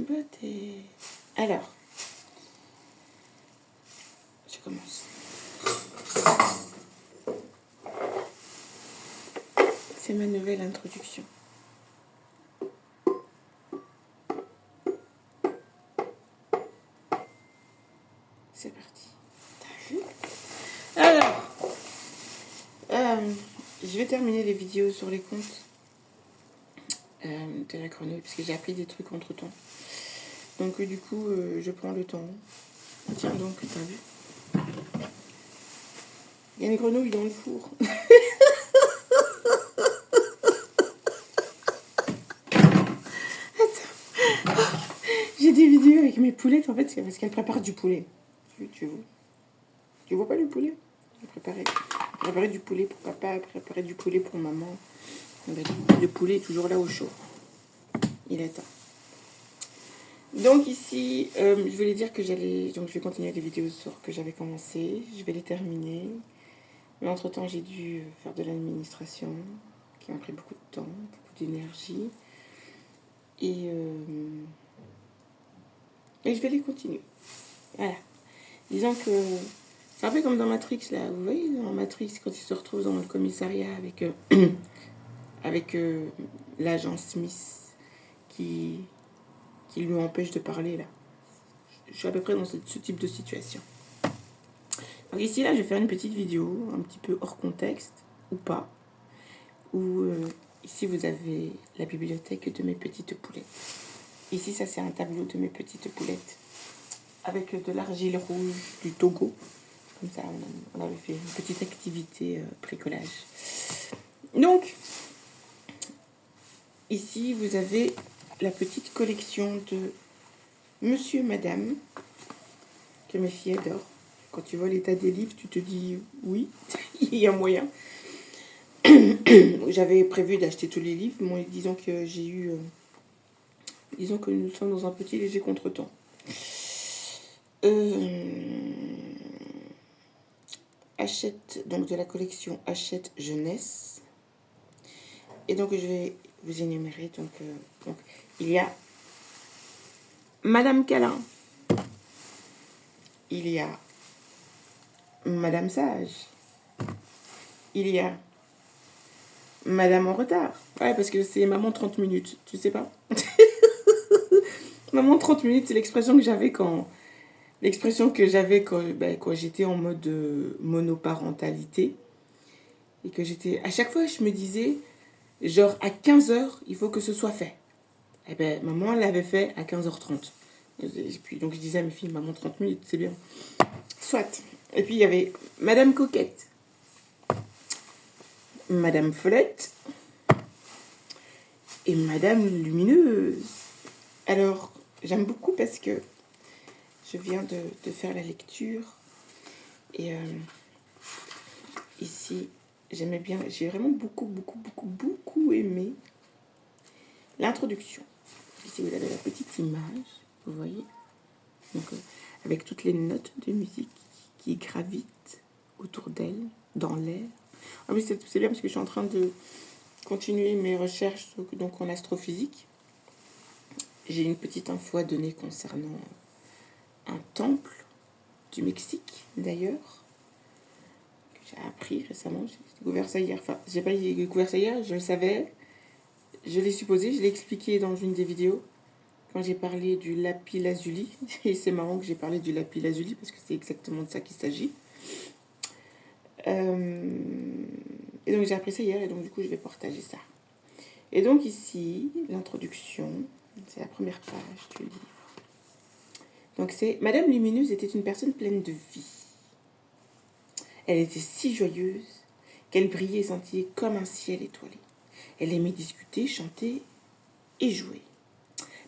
beauté. Alors, je commence. C'est ma nouvelle introduction. C'est parti. T'as vu? Alors, je vais terminer les vidéos sur les comptes de la grenouille parce que j'ai appris des trucs entre temps. Donc du coup, je prends le temps. Tiens donc, t'as vu? Il y a une grenouille dans le four. Attends. J'ai des vidéos avec mes poulettes en fait, c'est parce qu'elles préparent du poulet. Tu vois pas le poulet? J'ai préparé du poulet pour papa, préparé du poulet pour maman. Le poulet est toujours là au chaud. Il est temps. Donc ici, je voulais dire que donc je vais continuer les vidéos que j'avais commencé. Je vais les terminer. Mais entre-temps, j'ai dû faire de l'administration, qui m'a pris beaucoup de temps, beaucoup d'énergie. Et je vais les continuer. Voilà. Disons que c'est un peu comme dans Matrix, là. Vous voyez, dans Matrix, quand il se retrouve dans le commissariat avec l'agent Smith qui lui empêche de parler, là. Je suis à peu près dans ce type de situation. Donc ici, là, je vais faire une petite vidéo, un petit peu hors contexte, ou pas. Où ici, vous avez la bibliothèque de mes petites poulettes. Ici, ça, c'est un tableau de mes petites poulettes. Avec de l'argile rouge du Togo. Comme ça, on avait fait une petite activité bricolage. Donc, ici, vous avez la petite collection de Monsieur, Madame, que mes filles adorent. Quand tu vois l'état des livres, tu te dis oui, il y a moyen. J'avais prévu d'acheter tous les livres, mais disons que disons que nous sommes dans un petit léger contretemps. Achète donc de la collection Achète Jeunesse. Et donc je vais vous énumérer. Donc il y a Madame Câlin. Il y a Madame Sage. Il y a Madame en retard. Ouais, parce que c'est Maman 30 minutes, tu sais pas? Maman 30 minutes, c'est l'expression que j'avais quand j'étais en mode monoparentalité. Et que j'étais... À chaque fois, je me disais, genre, à 15h, il faut que ce soit fait. Eh ben, maman l'avait fait à 15h30. Et puis, donc, je disais à mes filles, maman, 30 minutes, c'est bien. Soit. Et puis, il y avait Madame Coquette. Madame Follette. Et Madame Lumineuse. Alors, j'aime beaucoup parce que je viens de faire la lecture. Et ici, j'aimais bien, j'ai vraiment beaucoup aimé l'introduction. Ici, vous avez la petite image, vous voyez. Donc, avec toutes les notes de musique qui gravitent autour d'elle, dans l'air. En plus, c'est bien parce que je suis en train de continuer mes recherches donc en astrophysique. J'ai une petite info à donner concernant un temple du Mexique, d'ailleurs, que j'ai appris récemment. J'ai découvert ça hier. Enfin, j'ai pas découvert ça hier, je le savais. Je l'ai supposé, je l'ai expliqué dans une des vidéos. Quand j'ai parlé du lapis lazuli, et c'est marrant que j'ai parlé du lapis lazuli parce que c'est exactement de ça qu'il s'agit. Et donc j'ai appris ça hier et donc du coup je vais partager ça. Et donc ici, l'introduction, c'est la première page du livre. Donc c'est Madame Lumineuse était une personne pleine de vie. Elle était si joyeuse qu'elle brillait et scintillait comme un ciel étoilé. Elle aimait discuter, chanter et jouer.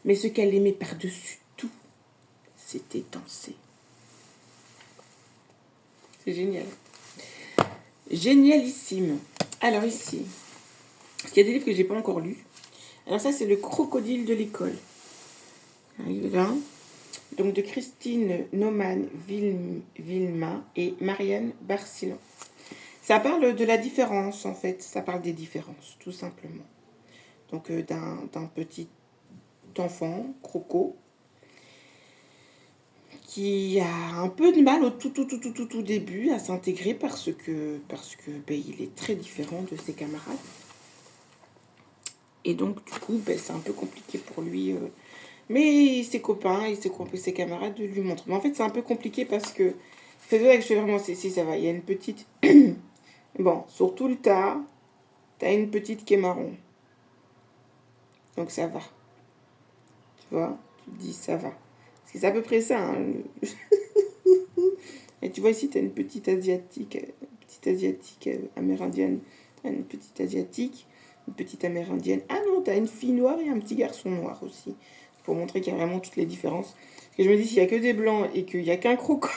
Mais ce qu'elle aimait par-dessus tout, c'était danser. C'est génial. Génialissime. Alors ici, il y a des livres que j'ai pas encore lus. Alors ça, c'est Le crocodile de l'école. Là, donc de Christine Naumann-Vilma et Marianne Barcillon. Ça parle de la différence, en fait. Ça parle des différences, tout simplement. Donc d'un petit enfant, Croco, qui a un peu de mal au tout début à s'intégrer parce que ben, il est très différent de ses camarades. Et donc, du coup, ben, c'est un peu compliqué pour lui. Mais ses copains et ses camarades lui montrent. Mais en fait, c'est un peu compliqué parce que... C'est vrai que je fais vraiment... Si, ça va. Il y a une petite... Bon, sur tout le tas, t'as une petite qui est marron. Donc, ça va. Tu vois? Tu te dis, ça va. Parce que c'est à peu près ça. Hein. Et tu vois ici, t'as une petite asiatique amérindienne. Une petite asiatique, une petite amérindienne. Ah non, t'as une fille noire et un petit garçon noir aussi. Pour montrer qu'il y a vraiment toutes les différences. Parce que je me dis, s'il n'y a que des blancs et qu'il n'y a qu'un croco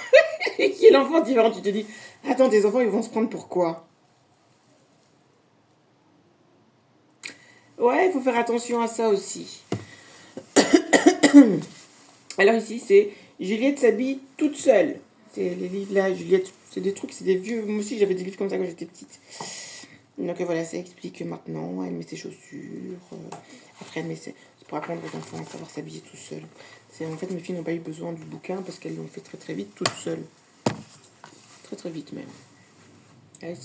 et qu'il y a l'enfant différent, tu te dis, attends, tes enfants, ils vont se prendre pour quoi? Ouais, il faut faire attention à ça aussi. Alors ici, c'est Juliette s'habille toute seule. C'est les livres là, Juliette, c'est des trucs, c'est des vieux. Moi aussi, j'avais des livres comme ça quand j'étais petite. Donc voilà, ça explique que maintenant, elle met ses chaussures. Après, elle met c'est pour apprendre aux enfants à savoir s'habiller tout seul. En fait, mes filles n'ont pas eu besoin du bouquin parce qu'elles l'ont fait très très vite, toutes seules. Très très vite même. Ouais,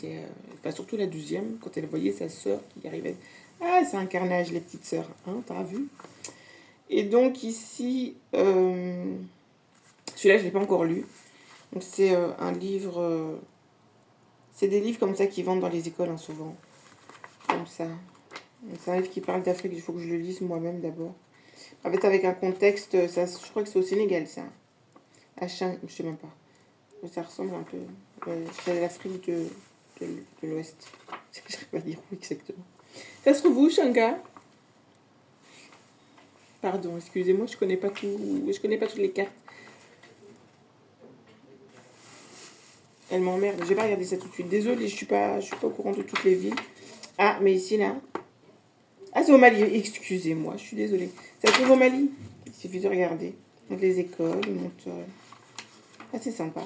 enfin, surtout la deuxième, quand elle voyait sa sœur qui arrivait. Ah, c'est un carnage, les petites sœurs. Hein, t'as vu? Et donc ici, celui-là, je ne l'ai pas encore lu. Donc c'est un livre... c'est des livres comme ça qui vendent dans les écoles hein, souvent. Comme ça. C'est un livre qui parle d'Afrique, il faut que je le lise moi-même d'abord. En fait, avec un contexte, ça, je crois que c'est au Sénégal, ça. À Chang, je sais même pas. Mais ça ressemble un peu. C'est l'Afrique de l'Ouest. Je ne sais pas dire où exactement. Ça se trouve où, Shanga? Pardon, excusez-moi, je connais pas toutes les cartes. Elle m'emmerde. Je vais pas regarder ça tout de suite. Désolée, je suis pas au courant de toutes les villes. Ah, mais ici, là. Ah, c'est au Mali. Excusez-moi, je suis désolée. Ça se trouve au Mali. Il suffit de regarder. Donc, les écoles, ils montent... Ah, c'est sympa.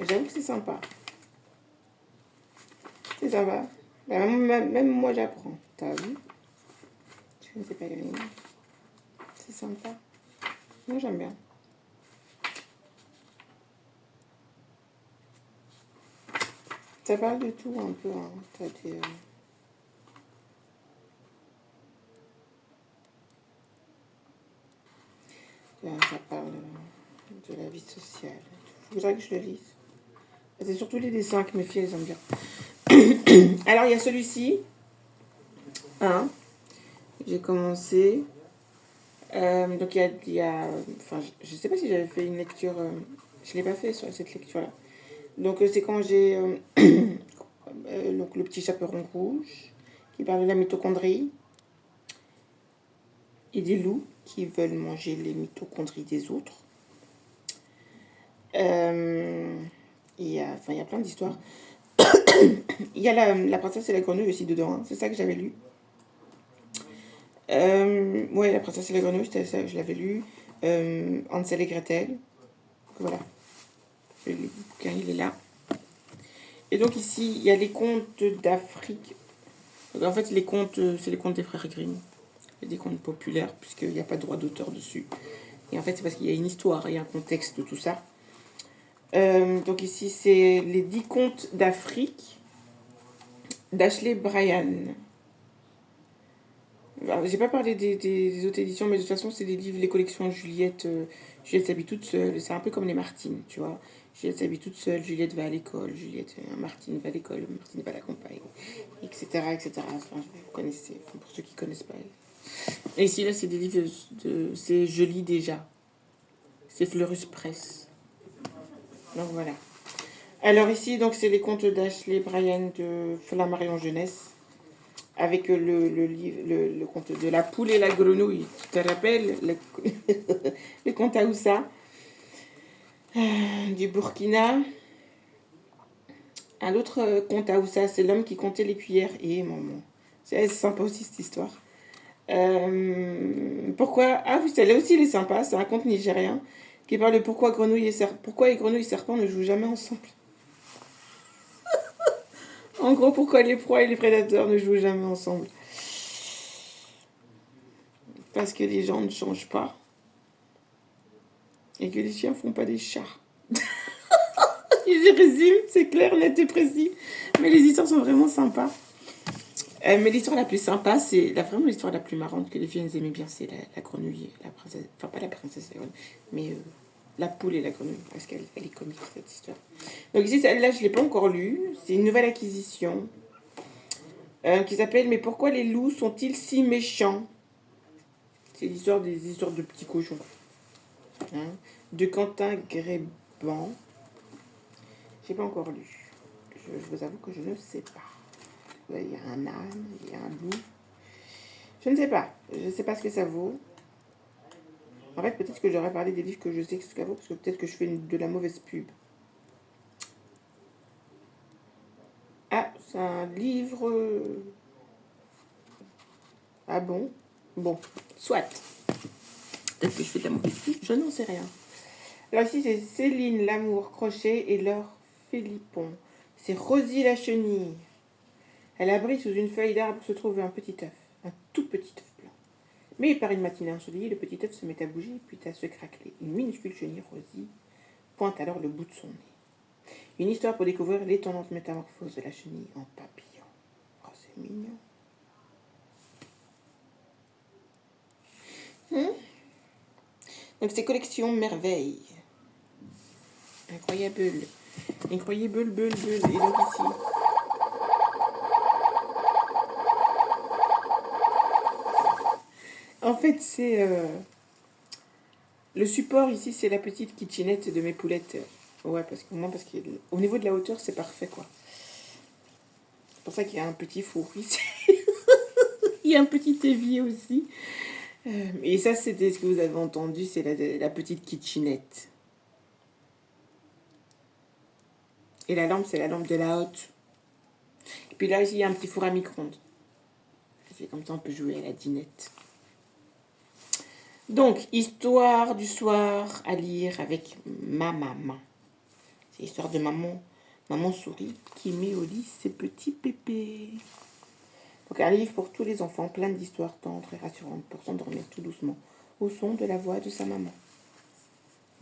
J'avoue que c'est sympa. C'est sympa. Bah, même moi, j'apprends. T'as vu? Je ne sais pas lire. C'est sympa. Moi, j'aime bien. Ça parle de tout un peu. Hein. T'as des... ça parle de la vie sociale. Il faudrait que je le lise. C'est surtout les dessins que mes filles elles aiment bien. Alors, il y a celui-ci. Hein. J'ai commencé. Donc, il y a enfin, je ne sais pas si j'avais fait une lecture. Je ne l'ai pas fait sur cette lecture-là. Donc, c'est quand j'ai. Donc, le petit chaperon rouge, qui parle de la mitochondrie. Et des loups qui veulent manger les mitochondries des autres. Il y a plein d'histoires. Il y a la princesse et la grenouille aussi dedans. Hein. C'est ça que j'avais lu. Ouais, la princesse et la grenouille, c'était ça que je l'avais lu. Hansel et Gretel. Donc, voilà. Le bouquin, il est là. Et donc ici, il y a les contes d'Afrique. Donc, en fait, les contes, c'est les contes des frères Grimm. C'est des contes populaires, puisqu'il n'y a pas de droit d'auteur dessus. Et en fait, c'est parce qu'il y a une histoire, il y a un contexte de tout ça. Donc ici, c'est les 10 contes d'Afrique d'Ashley Bryan. J'ai pas parlé des autres éditions, mais de toute façon, c'est des livres, les collections Juliette. Juliette s'habille toute seule. C'est un peu comme les Martines, tu vois. Juliette s'habille toute seule, Juliette va à l'école, Martine va à l'école, Martine va à la campagne, etc. etc. Enfin, vous connaissez, enfin, pour ceux qui connaissent pas. Et ici, là, c'est des livres c'est Je lis déjà. C'est Fleurus Press. Donc voilà. Alors ici, donc c'est les contes d'Ashley Bryan de Flammarion Jeunesse. Avec le livre, le conte de la poule et la grenouille. Tu te rappelles le conte Aoussa du Burkina. Un autre conte Aoussa, c'est l'homme qui comptait les cuillères. Et maman. C'est sympa aussi cette histoire. Pourquoi... Ah oui, celle-là aussi, elle est sympa. C'est un conte nigérien qui parle de pourquoi les grenouilles et serpents ne jouent jamais ensemble. En gros, pourquoi les proies et les prédateurs ne jouent jamais ensemble. Parce que les gens ne changent pas. Et que les chiens font pas des chats. Je résume, c'est clair, net et précis. Mais les histoires sont vraiment sympas. Mais l'histoire la plus sympa, c'est vraiment l'histoire la plus marrante que les filles aimaient bien, c'est la grenouille, la princesse. Enfin, pas la princesse, mais la poule et la grenouille, parce qu'elle est comique cette histoire. Donc ici, celle-là, je ne l'ai pas encore lue. C'est une nouvelle acquisition qui s'appelle Mais pourquoi les loups sont-ils si méchants? C'est l'histoire des histoires de petits cochons. Hein, de Quentin Gréban. Je n'ai pas encore lu. Je vous avoue que je ne sais pas. Il y a un âne, il y a un loup. Je ne sais pas. Je ne sais pas ce que ça vaut. En fait, peut-être que j'aurais parlé des livres que je sais ce que ça vaut, parce que peut-être que je fais de la mauvaise pub. Ah, c'est un livre... Ah bon? Bon, soit. Peut-être que je fais de la mauvaise pub, je n'en sais rien. Alors ici, c'est Céline Lamour Crochet et Laure Philippon. C'est Rosie la chenille. À l'abri sous une feuille d'arbre se trouve un petit œuf, un tout petit œuf blanc. Mais par une matinée ensoleillée, le petit œuf se met à bouger puis à se craqueler. Une minuscule chenille Rosie pointe alors le bout de son nez. Une histoire pour découvrir l'étonnante métamorphose de la chenille en papillon. Oh, c'est mignon. Donc c'est collection merveille. Incroyable. Incroyable, bulle. Et donc ici. En fait, c'est... le support ici, c'est la petite kitchenette de mes poulettes. Ouais, parce qu'au niveau de la hauteur, c'est parfait, quoi. C'est pour ça qu'il y a un petit four ici. Il y a un petit évier aussi. Et ça, c'était ce que vous avez entendu, c'est la petite kitchenette. Et la lampe, c'est la lampe de la haute. Et puis là, ici, il y a un petit four à micro-ondes. C'est comme ça, on peut jouer à la dinette. Donc, histoire du soir à lire avec ma maman. C'est l'histoire de maman souris qui met au lit ses petits pépés. Donc, un livre pour tous les enfants, plein d'histoires tendres et rassurantes pour s'endormir tout doucement au son de la voix de sa maman.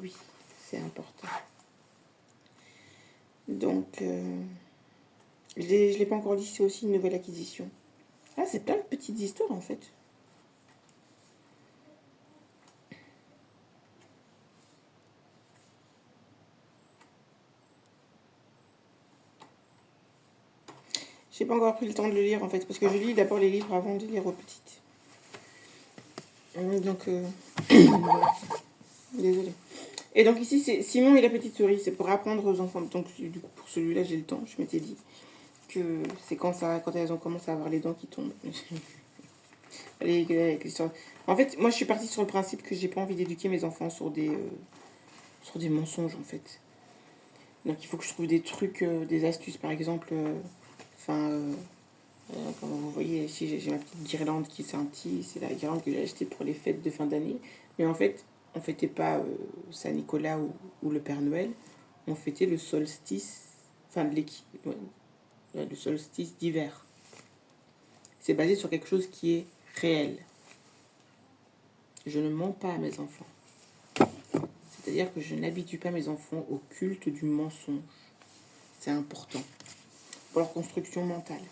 Oui, c'est important. Donc, je ne l'ai pas encore lu, c'est aussi une nouvelle acquisition. Ah, c'est plein de petites histoires en fait. J'ai pas encore pris le temps de le lire en fait, parce que je lis d'abord les livres avant de lire aux petites. Donc, désolée. Et donc ici, c'est Simon et la petite souris. C'est pour apprendre aux enfants. Donc, du coup, pour celui-là, j'ai le temps. Je m'étais dit que c'est quand elles ont commencé à avoir les dents qui tombent. En fait, moi, je suis partie sur le principe que j'ai pas envie d'éduquer mes enfants sur des mensonges, en fait. Donc, il faut que je trouve des trucs, des astuces, par exemple. Comme vous voyez, ici, j'ai ma petite guirlande qui scintille. C'est la guirlande que j'ai achetée pour les fêtes de fin d'année. Mais en fait, on fêtait pas Saint-Nicolas ou le Père Noël. On fêtait le solstice, le solstice d'hiver. C'est basé sur quelque chose qui est réel. Je ne mens pas à mes enfants. C'est-à-dire que je n'habitue pas mes enfants au culte du mensonge. C'est important pour leur construction mentale.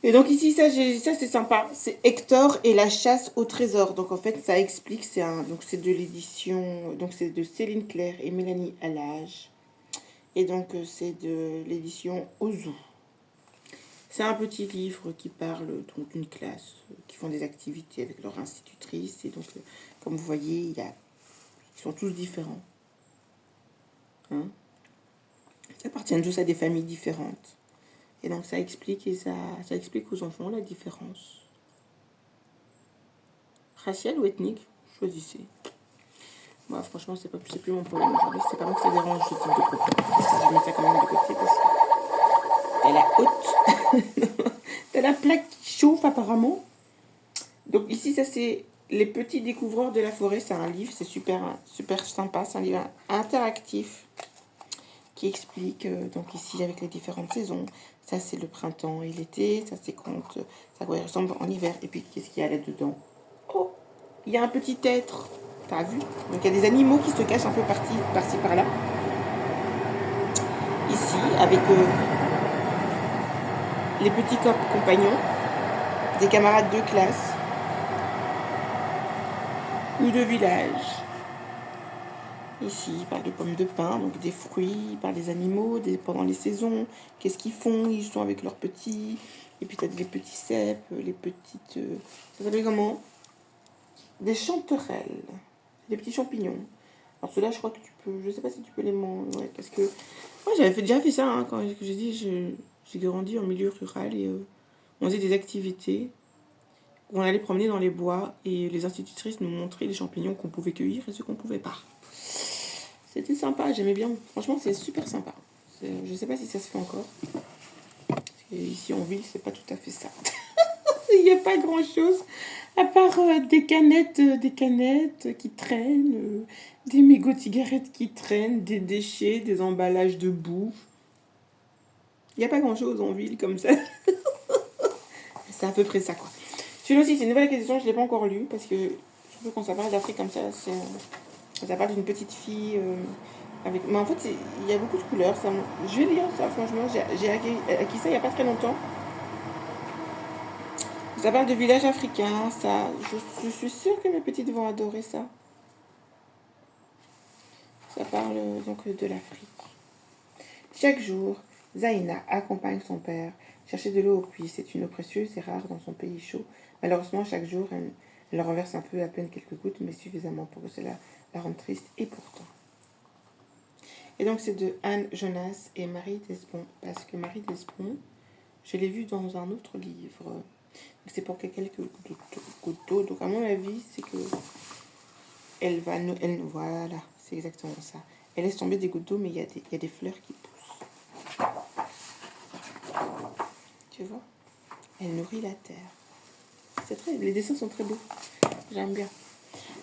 Et donc ici, ça c'est sympa. C'est Hector et la chasse au trésor. Donc en fait, ça explique. C'est de l'édition. Donc c'est de Céline Claire et Mélanie Allage. Et donc c'est de l'édition Ozu. C'est un petit livre qui parle donc d'une classe qui font des activités avec leur institutrice. Et donc, comme vous voyez, ils sont tous différents. Hein, ils appartiennent tous à des familles différentes. Et donc ça explique aux enfants la différence. Raciale ou ethnique, choisissez. Moi, franchement, c'est plus mon problème aujourd'hui. C'est pas moi que ça dérange ce type de propos. Je mets ça quand même de côté parce que t'as la haute. T'as la plaque qui chauffe apparemment. Donc ici, ça c'est Les petits découvreurs de la forêt. C'est un livre, c'est super sympa. C'est un livre interactif qui explique, donc ici avec les différentes saisons. Ça c'est le printemps et l'été, ça c'est quand ça ressemble en hiver. Et puis qu'est-ce qu'il y a là-dedans? Oh, il y a un petit être. T'as vu? Donc il y a des animaux qui se cachent un peu par-ci par-là. Ici, avec les petits compagnons, des camarades de classe ou de village. Ici, il parle de pommes de pin, donc des fruits, il parle des animaux, pendant les saisons, qu'est-ce qu'ils font, ils sont avec leurs petits, et puis tu as les petits cèpes, les petites... ça s'appelle comment? Des chanterelles, des petits champignons. Alors ceux-là, je crois que tu peux, je sais pas si tu peux les manger, ouais, parce que moi j'avais déjà fait ça, hein, quand j'ai dit, j'ai grandi en milieu rural et on faisait des activités où on allait promener dans les bois et les institutrices nous montraient les champignons qu'on pouvait cueillir et ceux qu'on pouvait pas. C'était sympa, j'aimais bien. Franchement, c'est super sympa. Je sais pas si ça se fait encore. Parce que ici en ville, c'est pas tout à fait ça. Il n'y a pas grand chose à part des canettes qui traînent, des mégots de cigarettes qui traînent, des déchets, des emballages de bouffe. Il n'y a pas grand chose en ville comme ça. C'est à peu près ça, quoi. Celui-là aussi, c'est une nouvelle question, je ne l'ai pas encore lu parce que je trouve quand ça parle d'Afrique comme ça, ça parle d'une petite fille avec. Mais en fait, il y a beaucoup de couleurs. Ça, je vais lire ça, franchement. J'ai acquis ça il n'y a pas très longtemps. Ça parle de village africain. Ça, je suis sûre que mes petites vont adorer ça. Ça parle donc de l'Afrique. Chaque jour, Zaina accompagne son père chercher de l'eau au puits. C'est une eau précieuse et rare dans son pays chaud. Malheureusement, chaque jour, elle renverse un peu, à peine quelques gouttes, mais suffisamment pour que cela la rende triste. Et pourtant. Et donc, c'est de Anne Jonas et Marie Despont. Parce que Marie Despont, je l'ai vue dans un autre livre. C'est pour quelques gouttes d'eau. Donc, à mon avis, c'est que voilà, c'est exactement ça. Elle laisse tomber des gouttes d'eau, mais il y a des fleurs qui poussent. Tu vois? Elle nourrit la terre. Les dessins sont très beaux. J'aime bien.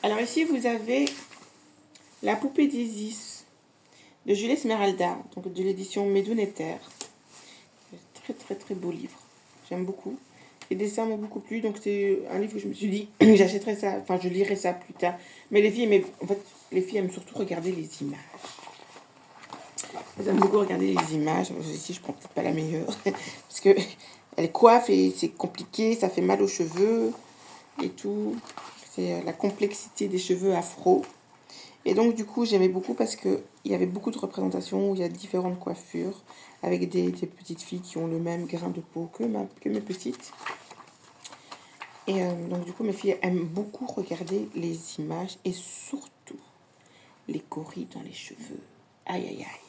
Alors ici, vous avez La poupée d'Isis de Jules Esmeralda, donc de l'édition Médoune et Terre. Très très très beau livre. J'aime beaucoup. Les dessins m'ont beaucoup plu, donc c'est un livre où je me suis dit, j'achèterai ça, enfin je lirai ça plus tard. Mais les filles, les filles aiment surtout regarder les images. Elles aiment beaucoup regarder les images. Ici, je prends peut-être pas la meilleure, parce que elle coiffe et c'est compliqué, ça fait mal aux cheveux et tout. C'est la complexité des cheveux afro. Et donc, du coup, j'aimais beaucoup parce qu'il y avait beaucoup de représentations où il y a différentes coiffures avec des petites filles qui ont le même grain de peau que mes petites. Et donc, du coup, mes filles aiment beaucoup regarder les images et surtout les gorilles dans les cheveux. Aïe, aïe, aïe.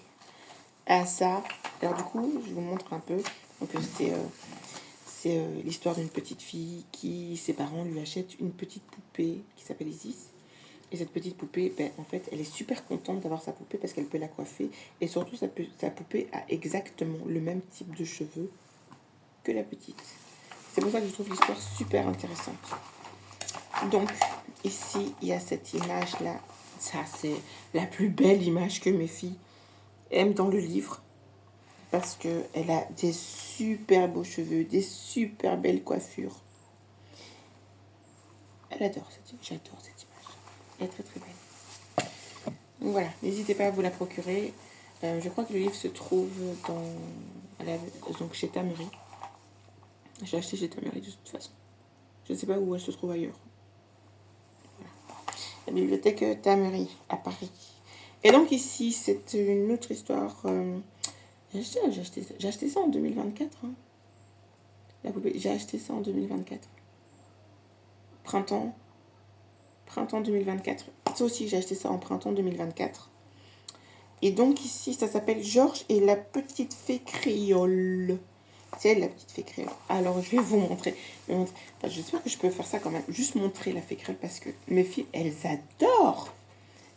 Ah, ça. Alors, du coup, je vous montre un peu. Donc, c'est l'histoire d'une petite fille qui, ses parents lui achètent une petite poupée qui s'appelle Isis. Et cette petite poupée, en fait, elle est super contente d'avoir sa poupée parce qu'elle peut la coiffer. Et surtout, sa poupée a exactement le même type de cheveux que la petite. C'est pour ça que je trouve l'histoire super intéressante. Donc, ici, il y a cette image-là. Ça, c'est la plus belle image que mes filles aiment dans le livre. Parce qu'elle a des super beaux cheveux, des super belles coiffures. J'adore cette image. Elle est très très belle. Donc voilà, n'hésitez pas à vous la procurer. Je crois que le livre se trouve donc chez Tamery. J'ai acheté chez Tamery de toute façon. Je ne sais pas où elle se trouve ailleurs. Voilà. La bibliothèque Tamery à Paris. Et donc ici, c'est une autre histoire. J'ai acheté ça en 2024. Hein. J'ai acheté ça en 2024. Printemps 2024. Ça aussi, j'ai acheté ça en printemps 2024. Et donc ici, ça s'appelle Georges et la petite fée créole. C'est elle, la petite fée créole. Alors, je vais vous montrer. Enfin, j'espère que je peux faire ça quand même. Juste montrer la fée créole parce que mes filles, elles adorent.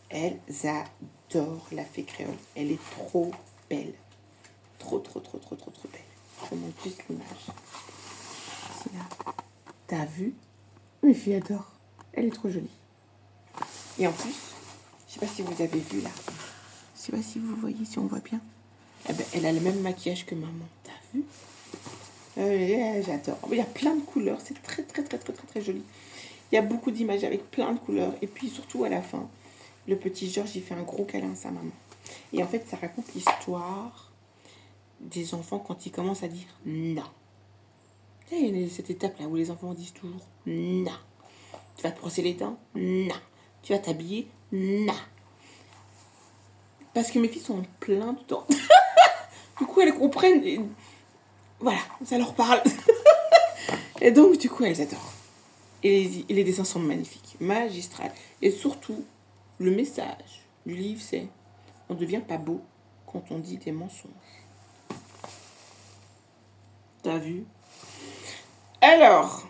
Elles adorent la fée créole. Elle est trop belle. Trop belle. Je vous montre juste l'image. T'as vu? Mes filles adorent. Elle est trop jolie. Et en plus, je sais pas si vous avez vu là. Je sais pas si vous voyez, si on voit bien. Eh ben, elle a le même maquillage que maman. T'as vu? J'adore. Il y a plein de couleurs. C'est très joli. Il y a beaucoup d'images avec plein de couleurs. Et puis surtout à la fin, le petit Georges, il fait un gros câlin à sa maman. Et en fait, ça raconte l'histoire des enfants quand ils commencent à dire non. Tu sais, il y a cette étape-là où les enfants disent toujours non. Tu vas te brosser les dents? Non. Tu vas t'habiller? Non. Parce que mes filles sont en plein dedans. Du coup, elles comprennent. Et voilà, ça leur parle. Et donc, du coup, elles adorent. Et les dessins sont magnifiques, magistrales. Et surtout, le message du livre, c'est on ne devient pas beau quand on dit des mensonges. T'as vu? Alors,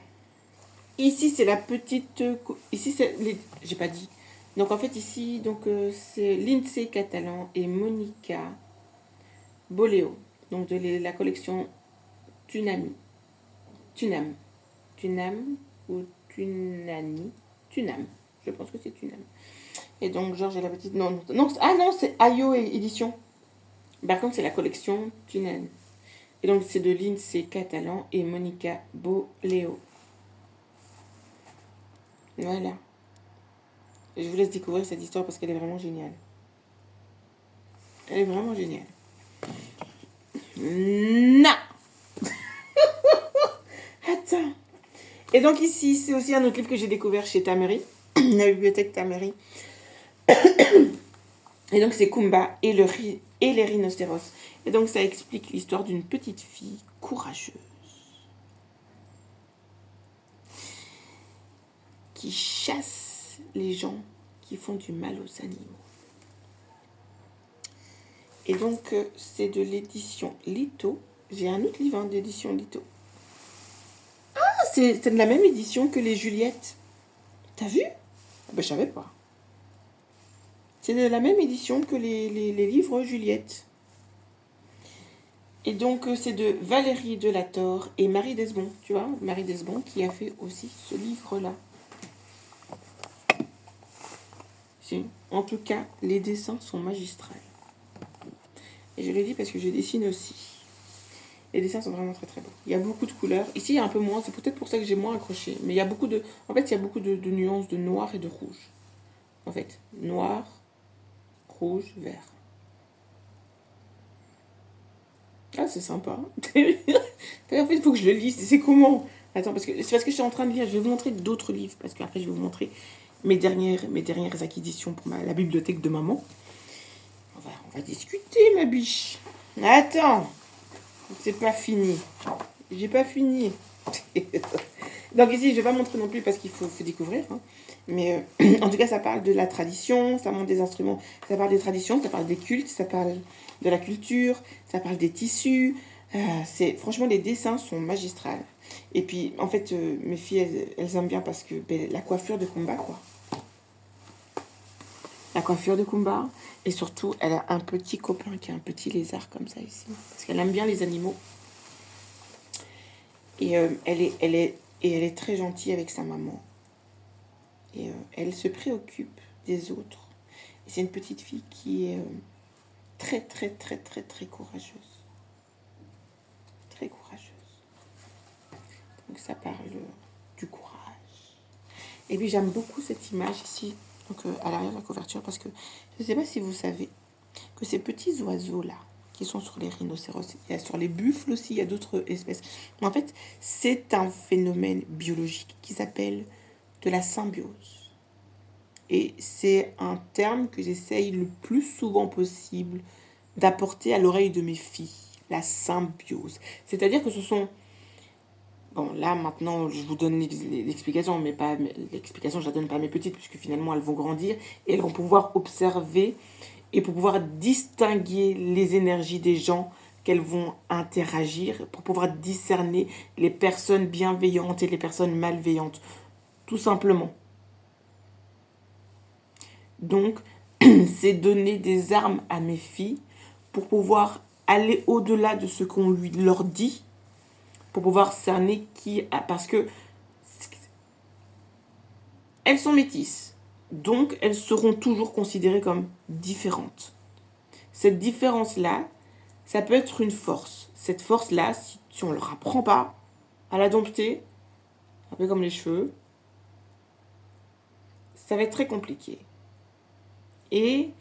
ici, c'est la petite... Ici, c'est... J'ai pas dit. Donc, en fait, ici, donc c'est Lindsay Catalan et Monica Boléo. Donc, de la collection Tunami. Tunam. Tunam ou Tunani. Tunam. Je pense que c'est Tunam. Et donc, Georges et la petite... Non, c'est Ayo édition. Par contre, c'est la collection Tunan. Et donc, c'est de Lindsay Catalan et Monica Boléo. Voilà. Et je vous laisse découvrir cette histoire parce qu'elle est vraiment géniale. Elle est vraiment géniale. Non. Attends. Et donc ici, c'est aussi un autre livre que j'ai découvert chez Tamery, la bibliothèque Tamery. Et donc c'est Kumba et les rhinocéros. Et donc ça explique l'histoire d'une petite fille courageuse qui chasse les gens qui font du mal aux animaux. Et donc c'est de l'édition Lito. J'ai un autre livre d'édition Lito. Ah, c'est de la même édition que les Juliettes. T'as vu? Ah ben, je savais pas. C'est de la même édition que les livres Juliette. Et donc, c'est de Valérie Delator et Marie Desbon. Tu vois, Marie Desbon qui a fait aussi ce livre-là. En tout cas, les dessins sont magistraux. Et je le dis parce que je dessine aussi. Les dessins sont vraiment très très beaux. Il y a beaucoup de couleurs. Ici, il y a un peu moins. C'est peut-être pour ça que j'ai moins accroché. Mais il y a beaucoup de... En fait, il y a beaucoup de nuances de noir et de rouge. En fait, noir, rouge, vert. Ah, c'est sympa. En fait, il faut que je le lise. C'est comment? Attends, c'est parce que je suis en train de lire. Je vais vous montrer d'autres livres. Parce qu'après, je vais vous montrer mes dernières acquisitions pour la bibliothèque de maman. On va discuter, ma biche. Attends. C'est pas fini. J'ai pas fini. Donc ici, je vais pas montrer non plus parce qu'il faut découvrir. Hein. Mais en tout cas, ça parle de la tradition, ça montre des instruments, ça parle des traditions, ça parle des cultes, ça parle de la culture, ça parle des tissus. Franchement, les dessins sont magistrales. Et puis, en fait, mes filles, elles aiment bien parce que la coiffure de Kumba, quoi. La coiffure de Kumba. Et surtout, elle a un petit copain qui est un petit lézard comme ça ici. Parce qu'elle aime bien les animaux. Et elle est très gentille avec sa maman. Et elle se préoccupe des autres. Et c'est une petite fille qui est très, très, très, très, très courageuse. Très courageuse. Donc ça parle du courage. Et puis j'aime beaucoup cette image ici, donc à l'arrière de la couverture, parce que je ne sais pas si vous savez que ces petits oiseaux-là, qui sont sur les rhinocéros, il y a sur les buffles aussi, il y a d'autres espèces. En fait, c'est un phénomène biologique qui s'appelle de la symbiose. Et c'est un terme que j'essaye le plus souvent possible d'apporter à l'oreille de mes filles. La symbiose. C'est-à-dire que ce sont... Bon, là, maintenant, je vous donne l'explication, mais pas l'explication, je la donne pas à mes petites, puisque finalement, elles vont grandir et elles vont pouvoir observer et pour pouvoir distinguer les énergies des gens qu'elles vont interagir, pour pouvoir discerner les personnes bienveillantes et les personnes malveillantes, tout simplement. Donc, c'est donner des armes à mes filles pour pouvoir aller au-delà de ce qu'on leur dit, pour pouvoir cerner qui a... Parce que elles sont métisses, donc elles seront toujours considérées comme différentes. Cette différence-là, ça peut être une force. Cette force-là, si on ne leur apprend pas à la dompter, un peu comme les cheveux, ça va être très compliqué. Et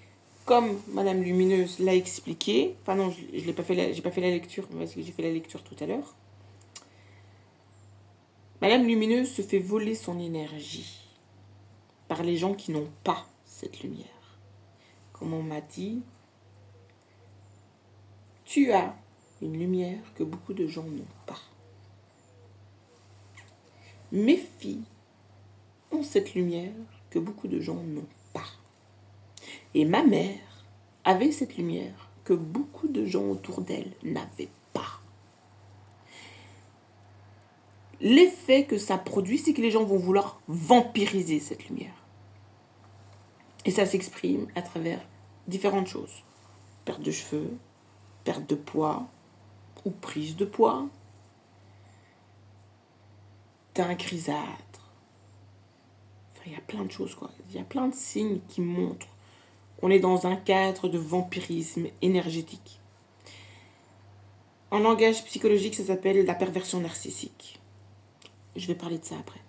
comme Madame Lumineuse l'a expliqué, enfin non, je l'ai pas fait, j'ai pas fait la lecture, parce que j'ai fait la lecture tout à l'heure. Madame Lumineuse se fait voler son énergie par les gens qui n'ont pas cette lumière. Comme on m'a dit, tu as une lumière que beaucoup de gens n'ont pas. Mes filles ont cette lumière que beaucoup de gens n'ont pas. Et ma mère avait cette lumière que beaucoup de gens autour d'elle n'avaient pas. L'effet que ça produit, c'est que les gens vont vouloir vampiriser cette lumière. Et ça s'exprime à travers différentes choses. Perte de cheveux, perte de poids ou prise de poids, teint grisâtre. Enfin, il y a plein de choses, quoi. Il y a plein de signes qui montrent qu'on est dans un cadre de vampirisme énergétique. En langage psychologique, ça s'appelle la perversion narcissique. Je vais parler de ça après.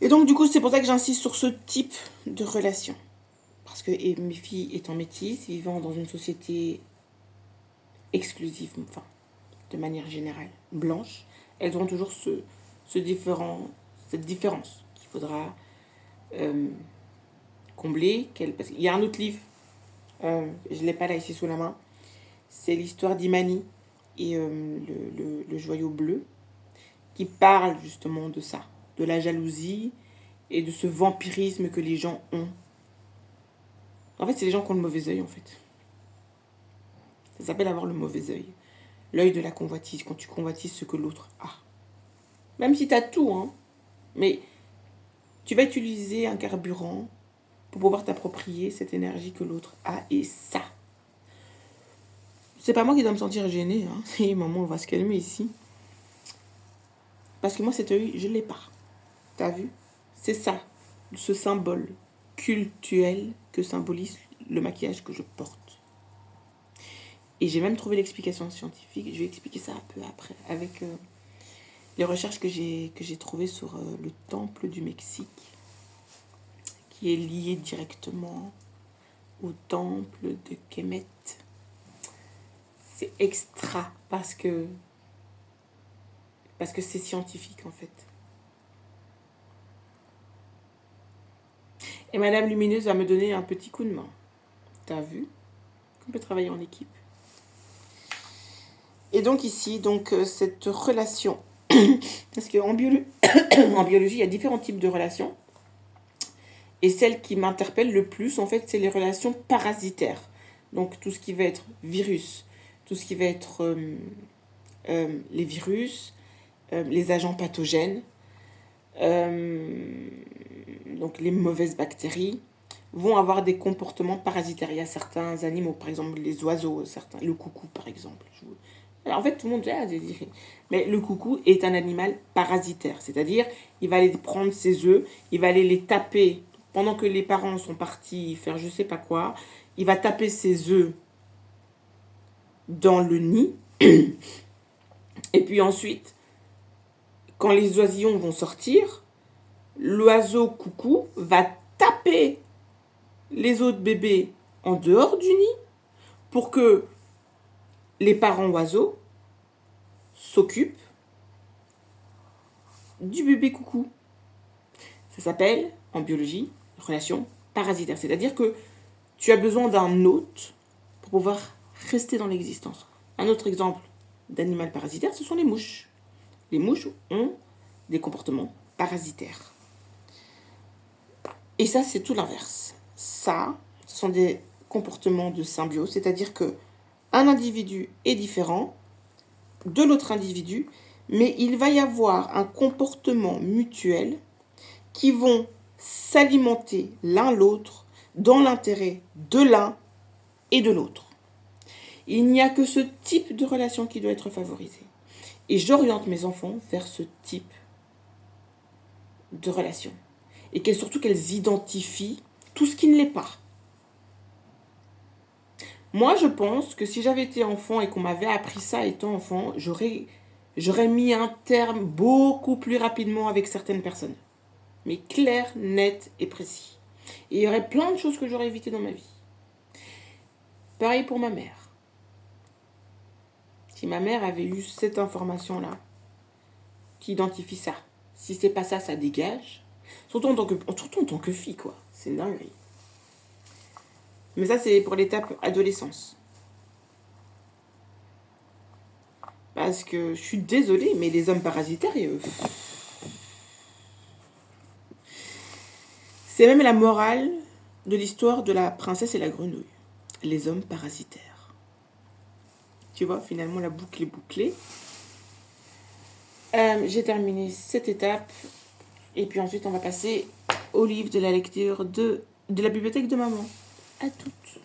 Et donc, du coup, c'est pour ça que j'insiste sur ce type de relation. Parce que mes filles étant métisses, vivant dans une société exclusive, enfin, de manière générale, blanche, elles auront toujours cette différence qu'il faudra combler. Parce qu'il y a un autre livre, je ne l'ai pas là ici sous la main, c'est l'histoire d'Imani et le joyau bleu, qui parle justement de ça, de la jalousie et de ce vampirisme que les gens ont. En fait, c'est les gens qui ont le mauvais œil, en fait. Ça s'appelle avoir le mauvais œil. L'œil de la convoitise, quand tu convoitises ce que l'autre a. Même si tu as tout, hein. Mais tu vas utiliser un carburant pour pouvoir t'approprier cette énergie que l'autre a. Et ça, c'est pas moi qui dois me sentir gênée. Hein. Et maman, on va se calmer ici. Parce que moi, cet œil, je ne l'ai pas. T'as vu? C'est ça, ce symbole cultuel que symbolise le maquillage que je porte. Et j'ai même trouvé l'explication scientifique. Je vais expliquer ça un peu après, avec les recherches que j'ai trouvées sur le temple du Mexique, qui est lié directement au temple de Kemet. C'est extra parce que c'est scientifique en fait. Et Madame Lumineuse va me donner un petit coup de main. T'as vu qu'on peut travailler en équipe. Et donc ici, cette relation, parce qu'en biologie, il y a différents types de relations. Et celle qui m'interpelle le plus, en fait, c'est les relations parasitaires. Donc tout ce qui va être virus, tout ce qui va être les virus, les agents pathogènes, donc les mauvaises bactéries, vont avoir des comportements parasitaires. Il y a certains animaux, par exemple les oiseaux, le coucou par exemple. Alors, en fait, tout le monde dit, mais le coucou est un animal parasitaire, c'est-à-dire il va aller prendre ses œufs, il va aller les taper pendant que les parents sont partis faire je sais pas quoi, il va taper ses œufs dans le nid, et puis ensuite, quand les oisillons vont sortir, l'oiseau coucou va taper les autres bébés en dehors du nid pour que les parents oiseaux s'occupent du bébé coucou. Ça s'appelle, en biologie, relation parasitaire. C'est-à-dire que tu as besoin d'un hôte pour pouvoir rester dans l'existence. Un autre exemple d'animal parasitaire, ce sont les mouches. Les mouches ont des comportements parasitaires. Et ça, c'est tout l'inverse. Ça, ce sont des comportements de symbiose, c'est-à-dire que un individu est différent de l'autre individu, mais il va y avoir un comportement mutuel qui vont s'alimenter l'un l'autre dans l'intérêt de l'un et de l'autre. Il n'y a que ce type de relation qui doit être favorisé. Et j'oriente mes enfants vers ce type de relation. Et surtout qu'elles identifient tout ce qui ne l'est pas. Moi, je pense que si j'avais été enfant et qu'on m'avait appris ça étant enfant, j'aurais mis un terme beaucoup plus rapidement avec certaines personnes. mais clair, net et précis. Et il y aurait plein de choses que j'aurais évitées dans ma vie. Pareil pour ma mère. Si ma mère avait eu cette information-là, qui identifie ça. Si c'est pas ça, ça dégage. Surtout en tant que fille, quoi. C'est une dinguerie. Mais ça, c'est pour l'étape adolescence. Parce que je suis désolée, mais les hommes parasitaires, c'est même la morale de l'histoire de la princesse et la grenouille. Les hommes parasitaires. Tu vois, finalement, la boucle est bouclée. J'ai terminé cette étape. Et puis ensuite, on va passer au livre de la lecture de la bibliothèque de maman. À toutes.